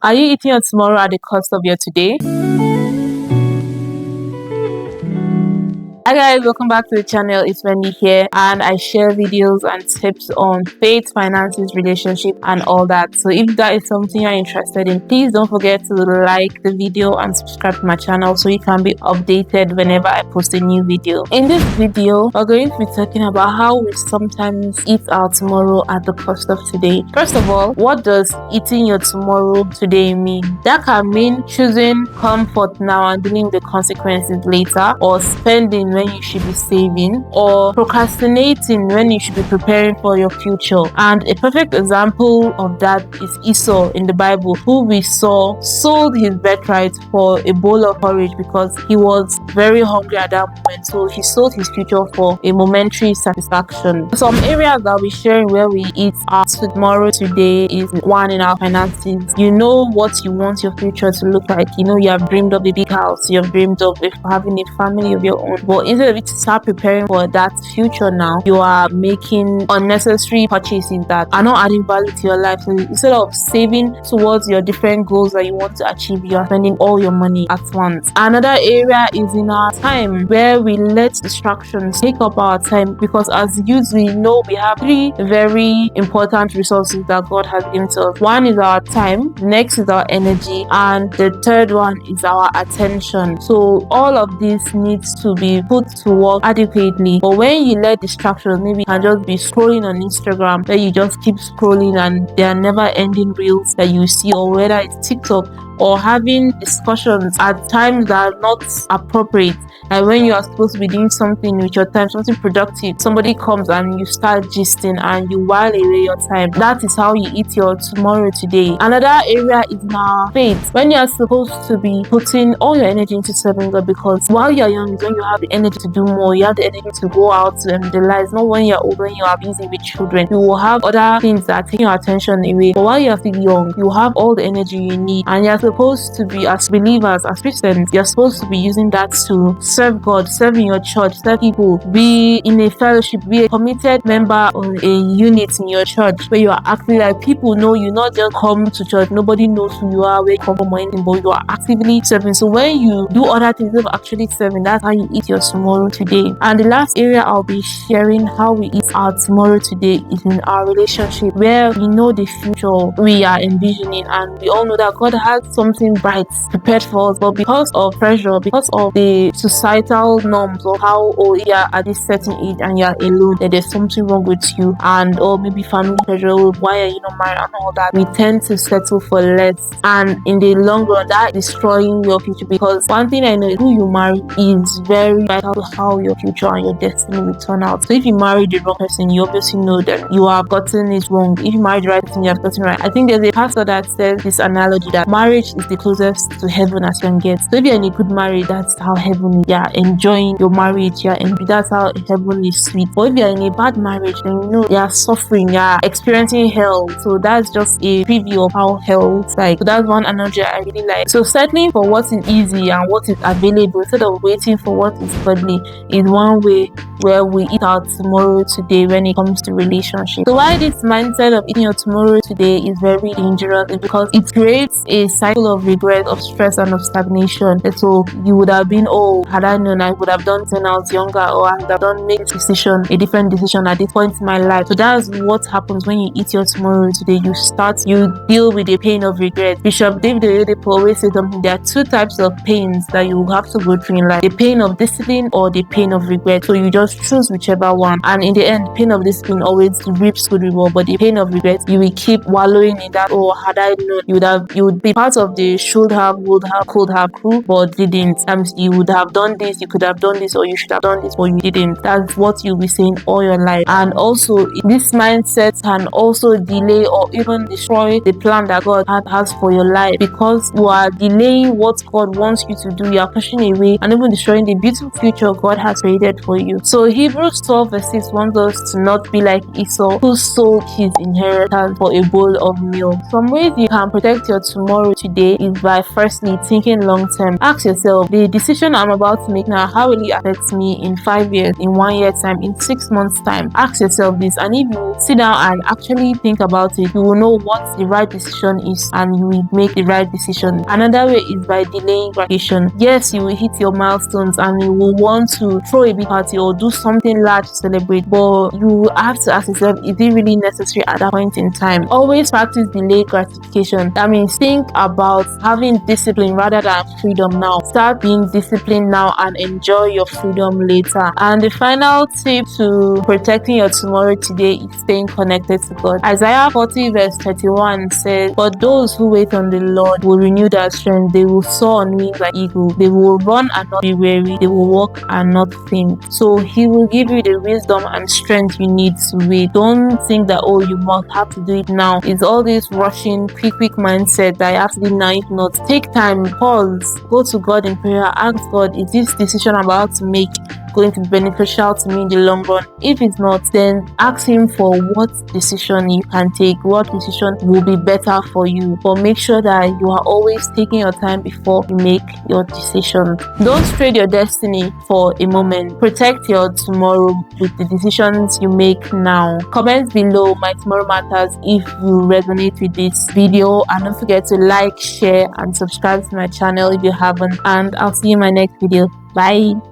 Are you eating your tomorrow at the cost of your today? Hi guys, welcome back to the channel. It's Wendy here, and I share videos and tips on faith, finances, relationship, and all that. So if that is something you're interested in, please don't forget to like the video and subscribe to my channel so you can be updated whenever I post a new video. In this video, we're going to be talking about how we sometimes eat our tomorrow at the cost of today. First of all, what does eating your tomorrow today mean? That can mean choosing comfort now and dealing with the consequences later, or spending when you should be saving, or procrastinating when you should be preparing for your future. And a perfect example of that is Esau in the Bible, who we saw sold his birthright for a bowl of porridge because he was very hungry at that moment. So he sold his future for a momentary satisfaction. Some areas that we sharing where we eat our tomorrow today is one, in our finances. You know what you want your future to look like. You know you have dreamed of a big house, you have dreamed of having a family of your own, but instead of it to start preparing for that future now, you are making unnecessary purchases that are not adding value to your life. So instead of saving towards your different goals that you want to achieve, you are spending all your money at once. Another area is in our time, where we let distractions take up our time, because as youths we know we have three very important resources that God has given to us. One is our time, next is our energy, and the third one is our attention. So all of this needs to be put to work adequately. But when you let distractions, maybe you can just be scrolling on Instagram, where you just keep scrolling and there are never ending reels that you see, or whether it's TikTok, or having discussions at times that are not appropriate. And when you are supposed to be doing something with your time, something productive, somebody comes and you start gisting and you while away your time. That is how you eat your tomorrow today. Another area is in our faith, when you are supposed to be putting all your energy into serving God, because while you are young is when you have the energy to do more, you have the energy to go out to evangelize. Not when you are old, when you are busy with children. You will have other things that are taking your attention away. But while you are still young, you have all the energy you need, and you are supposed to be, as believers, as Christians, you're supposed to be using that to serve God, serve in your church, serve people, be in a fellowship, be a committed member of a unit in your church, where you are acting like people know you, not just come to church, nobody knows who you are, where you come from or anything, but you are actively serving. So when you do other things of actually serving, that's how you eat your tomorrow today. And the last area I'll be sharing how we eat our tomorrow today is in our relationship, where we know the future we are envisioning, and we all know that God has something bright prepared for us, but because of pressure, because of the societal norms of how old you are at this certain age and you are alone, that there's something wrong with you, and or maybe family pressure, why are you not married and all that, we tend to settle for less, and in the long run that is destroying your future. Because one thing I know is who you marry is very vital to how your future and your destiny will turn out. So if you marry the wrong person, you obviously know that you have gotten it wrong. If you marry the right person, you have gotten it right. I think there's a pastor that says this analogy that marriage is the closest to heaven as you can get. So if you're in a good marriage, that's how heaven is. You're enjoying your marriage, that's how heaven is sweet. But if you're in a bad marriage, then you know you're suffering, you're experiencing hell. So that's just a preview of how hell is like. So that's one analogy I really like. So settling for what is easy and what is available instead of waiting for what is godly is one way where we eat our tomorrow today when it comes to relationships. So why this mindset of eating your tomorrow today is very dangerous is because it creates a cycle of regret, of stress, and of stagnation. And so you would have been, oh, had I known, I would have done it when I was younger, or I would have done make a different decision at this point in my life. So that's what happens when you eat your tomorrow today. You deal with the pain of regret. Bishop David Oyedepo always says something. There are two types of pains that you have to go through in life: the pain of discipline or the pain of regret. So you just choose whichever one, and in the end, pain of discipline always reaps good reward, but the pain of regret, you will keep wallowing in that, oh, had I known, you would be part of the should have, would have, could have crew, but didn't. You would have done this, you could have done this, or you should have done this, but you didn't. That's what you'll be saying all your life. And also, this mindset can also delay or even destroy the plan that God has for your life, because you are delaying what God wants you to do. You are pushing away and even destroying the beautiful future God has created for you. So Hebrews 12 verse 6 wants us to not be like Esau, who sold his inheritance for a bowl of meal. Some ways you can protect your tomorrow today today is by firstly thinking long term. Ask yourself, the decision I'm about to make now, how will it affect me in 5 years, in 1 year time, in 6 months time? Ask yourself this, and if you sit down and actually think about it, you will know what the right decision is and you will make the right decision. Another way is by delaying gratification. Yes, you will hit your milestones and you will want to throw a big party or do something large to celebrate, but you have to ask yourself, is it really necessary at that point in time? Always practice delayed gratification. That means think about having discipline rather than freedom now. Start being disciplined now and enjoy your freedom later. And the final tip to protecting your tomorrow today is staying connected to God. Isaiah 40 verse 31 says, "But those who wait on the Lord will renew their strength. They will soar on wings like eagles. They will run and not be weary. They will walk and not faint." So He will give you the wisdom and strength you need to wait. Don't think that, oh, you must have to do it now. It's all this rushing, quick mindset that you have to do now. If not, take time, pause, go to God in prayer, ask God, is this decision I'm about to make going to be beneficial to me in the long run? If it's not, then ask Him for what decision you can take, what decision will be better for you. But make sure that you are always taking your time before you make your decision. Don't trade your destiny for a moment. Protect your tomorrow with the decisions you make now. Comment below my tomorrow matters if you resonate with this video, and don't forget to like, share and subscribe to my channel if you haven't, and I'll see you in my next video. Bye.